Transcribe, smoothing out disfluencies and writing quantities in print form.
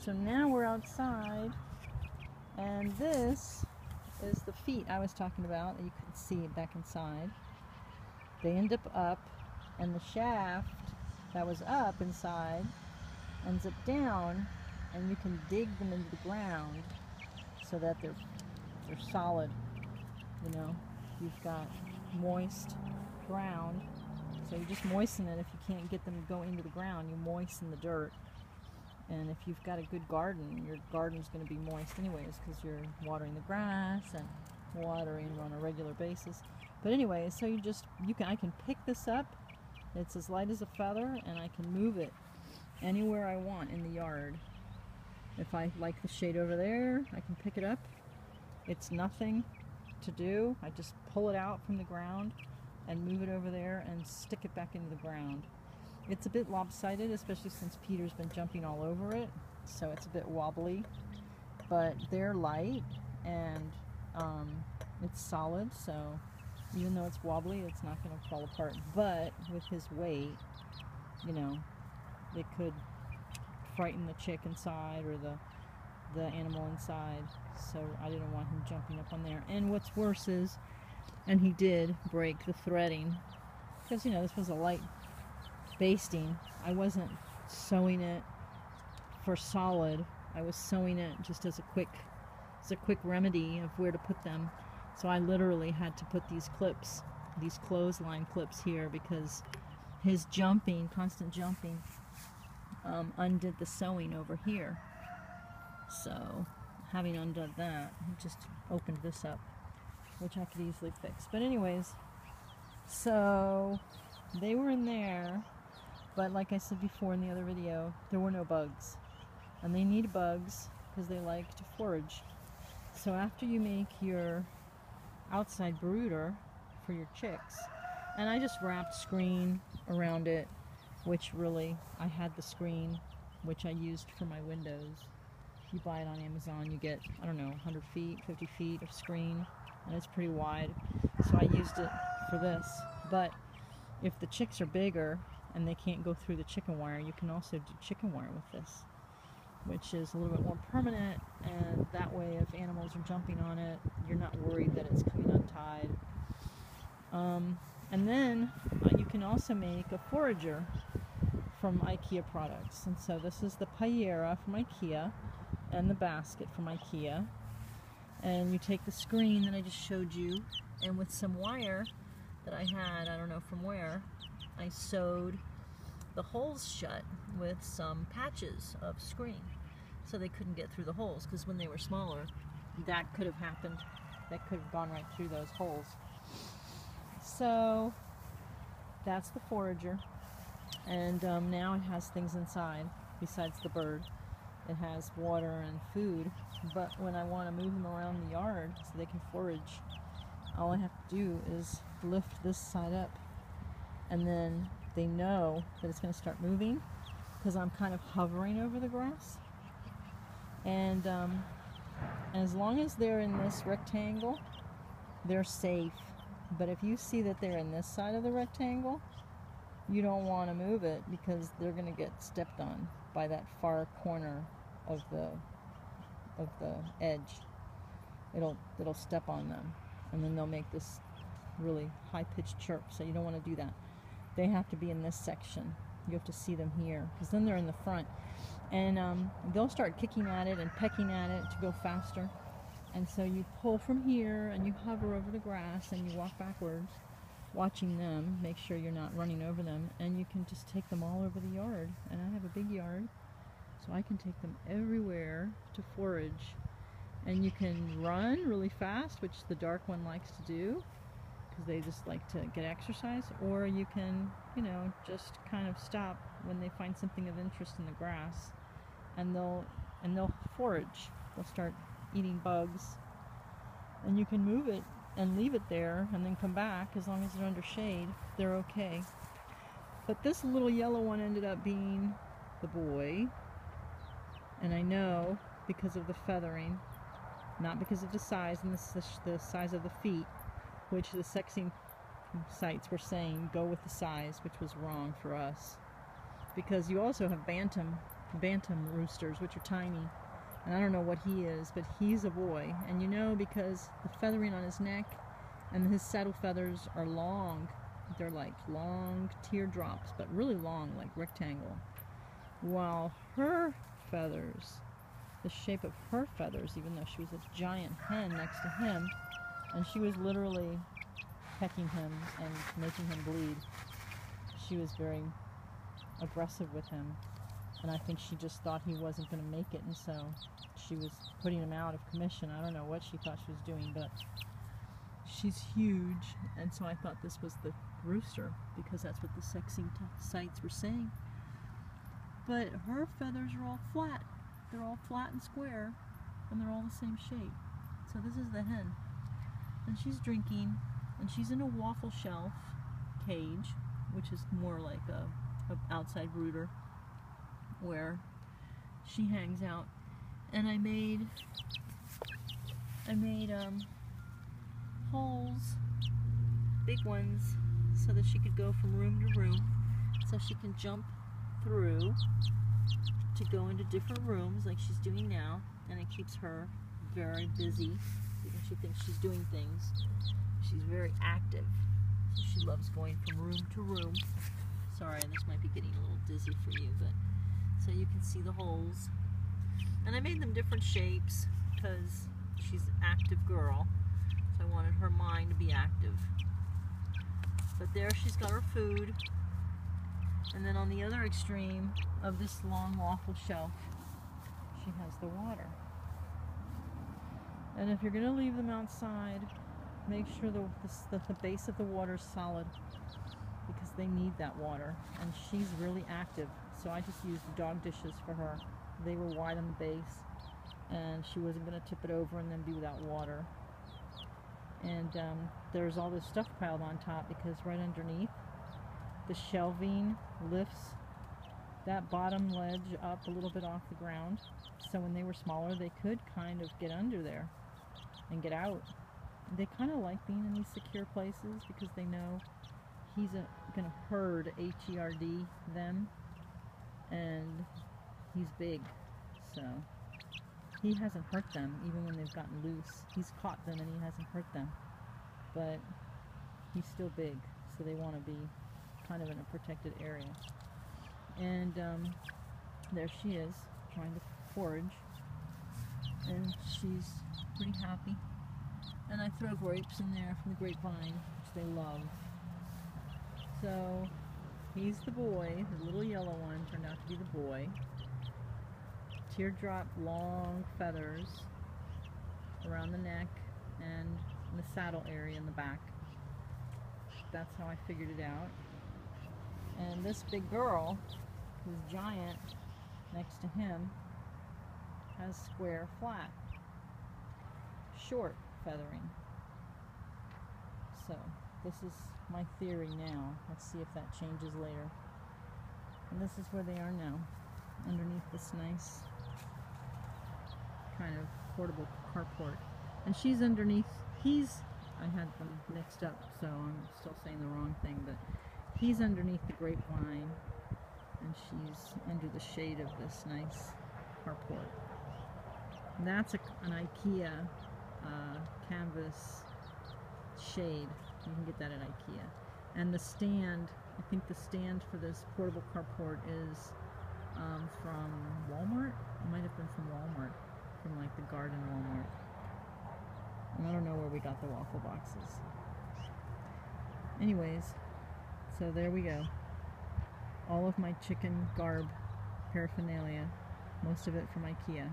So now we're outside, and this is the feet I was talking about that you couldn't see back inside. They end up, and the shaft that was up inside ends up down, and you can dig them into the ground so that they're solid. You know, you've got moist ground, so you just moisten it. If you can't get them to go into the ground, you moisten the dirt. And if you've got a good garden, your garden's going to be moist anyways, because you're watering the grass and watering on a regular basis. But anyway, so I can pick this up. It's as light as a feather, and I can move it anywhere I want in the yard. If I like the shade over there, I can pick it up. It's nothing to do. I just pull it out from the ground and move it over there and stick it back into the ground. It's a bit lopsided, especially since Peter's been jumping all over it, so it's a bit wobbly, but they're light and it's solid, so even though it's wobbly, it's not going to fall apart. But with his weight, you know, it could frighten the chick inside or the animal inside, so I didn't want him jumping up on there. And what's worse is, and he did break the threading, because, you know, this was a light basting. I wasn't sewing it for solid. I was sewing it just as a quick remedy of where to put them. So I literally had to put these clips, these clothesline clips here, because his jumping, constant jumping, undid the sewing over here. So having undone that, he just opened this up, which I could easily fix. But anyways, so they were in there. But like I said before in the other video, there were no bugs. And they need bugs because they like to forage. So after you make your outside brooder for your chicks, and I just wrapped screen around it, which really, I had the screen, which I used for my windows. If you buy it on Amazon, you get, I don't know, 100 feet, 50 feet of screen, and it's pretty wide. So I used it for this. But if the chicks are bigger, and they can't go through the chicken wire, you can also do chicken wire with this, which is a little bit more permanent, and that way if animals are jumping on it, you're not worried that it's coming untied. And then you can also make a forager from IKEA products. And so this is the Playera from IKEA and the basket from IKEA. And you take the screen that I just showed you, and with some wire that I had, I don't know from where, I sewed the holes shut with some patches of screen so they couldn't get through the holes, because when they were smaller, that could have happened. That could have gone right through those holes. So that's the forager, and now it has things inside besides the bird. It has water and food, but when I want to move them around the yard so they can forage, all I have to do is lift this side up, and then they know that it's going to start moving because I'm kind of hovering over the grass. And as long as they're in this rectangle, they're safe. But if you see that they're in this side of the rectangle, you don't want to move it, because they're going to get stepped on by that far corner of the edge. It'll step on them, and then they'll make this really high-pitched chirp. So you don't want to do that. They have to be in this section. You have to see them here, because then they're in the front, and they'll start kicking at it and pecking at it to go faster. And so you pull from here and you hover over the grass and you walk backwards, watching them, make sure you're not running over them, and you can just take them all over the yard. And I have a big yard, so I can take them everywhere to forage. And you can run really fast, which the dark one likes to do, because they just like to get exercise, or you can, you know, just kind of stop when they find something of interest in the grass, and they'll forage. They'll start eating bugs, and you can move it and leave it there and then come back. As long as they're under shade, they're okay. But this little yellow one ended up being the boy, and I know because of the feathering, not because of the size and the size of the feet, which the sexing sites were saying go with the size, which was wrong for us, because you also have bantam bantam roosters, which are tiny. And I don't know what he is, but he's a boy. And you know, because the feathering on his neck and his saddle feathers are long. They're like long teardrops, but really long, like rectangle. While her feathers, the shape of her feathers, even though she was a giant hen next to him, and she was literally pecking him and making him bleed. She was very aggressive with him, and I think she just thought he wasn't going to make it, and so she was putting him out of commission. I don't know what she thought she was doing, but she's huge, and so I thought this was the rooster, because that's what the sexing sites were saying. But her feathers are all flat. They're all flat and square, and they're all the same shape. So this is the hen, and she's drinking, and she's in a waffle shelf cage, which is more like a outside brooder where she hangs out. And I made holes, big ones, so that she could go from room to room, so she can jump through to go into different rooms like she's doing now, and it keeps her very busy because she thinks she's doing things. She's very active, so she loves going from room to room. Sorry, this might be getting a little dizzy for you, but so you can see the holes. And I made them different shapes because she's an active girl, so I wanted her mind to be active. But there she's got her food, and then on the other extreme of this long waffle shelf, she has the water. And if you're going to leave them outside, make sure that the base of the water is solid, because they need that water, and she's really active. So I just used dog dishes for her. They were wide on the base, and she wasn't going to tip it over and then be without water. And there's all this stuff piled on top, because right underneath, the shelving lifts that bottom ledge up a little bit off the ground. So when they were smaller, they could kind of get under there and get out. They kind of like being in these secure places because they know he's going to herd, H-E-R-D, them, and he's big, so he hasn't hurt them even when they've gotten loose. He's caught them and he hasn't hurt them, but he's still big, so they want to be kind of in a protected area. And there she is, trying to forage, and she's pretty happy. And I throw grapes in there from the grapevine, which they love. So he's the boy. The little yellow one turned out to be the boy. Teardrop long feathers around the neck and in the saddle area in the back. That's how I figured it out. And this big girl, who's giant next to him, has square flat, short feathering. So this is my theory now. Let's see if that changes later. And this is where they are now, underneath this nice kind of portable carport. And she's underneath, I had them mixed up, so I'm still saying the wrong thing, but he's underneath the grapevine, and she's under the shade of this nice carport. And that's an IKEA canvas shade. You can get that at IKEA. And the stand, I think the stand for this portable carport is from Walmart. It might have been from Walmart, from like the garden Walmart. And I don't know where we got the waffle boxes. Anyways, so there we go. All of my chicken garb paraphernalia, most of it from IKEA.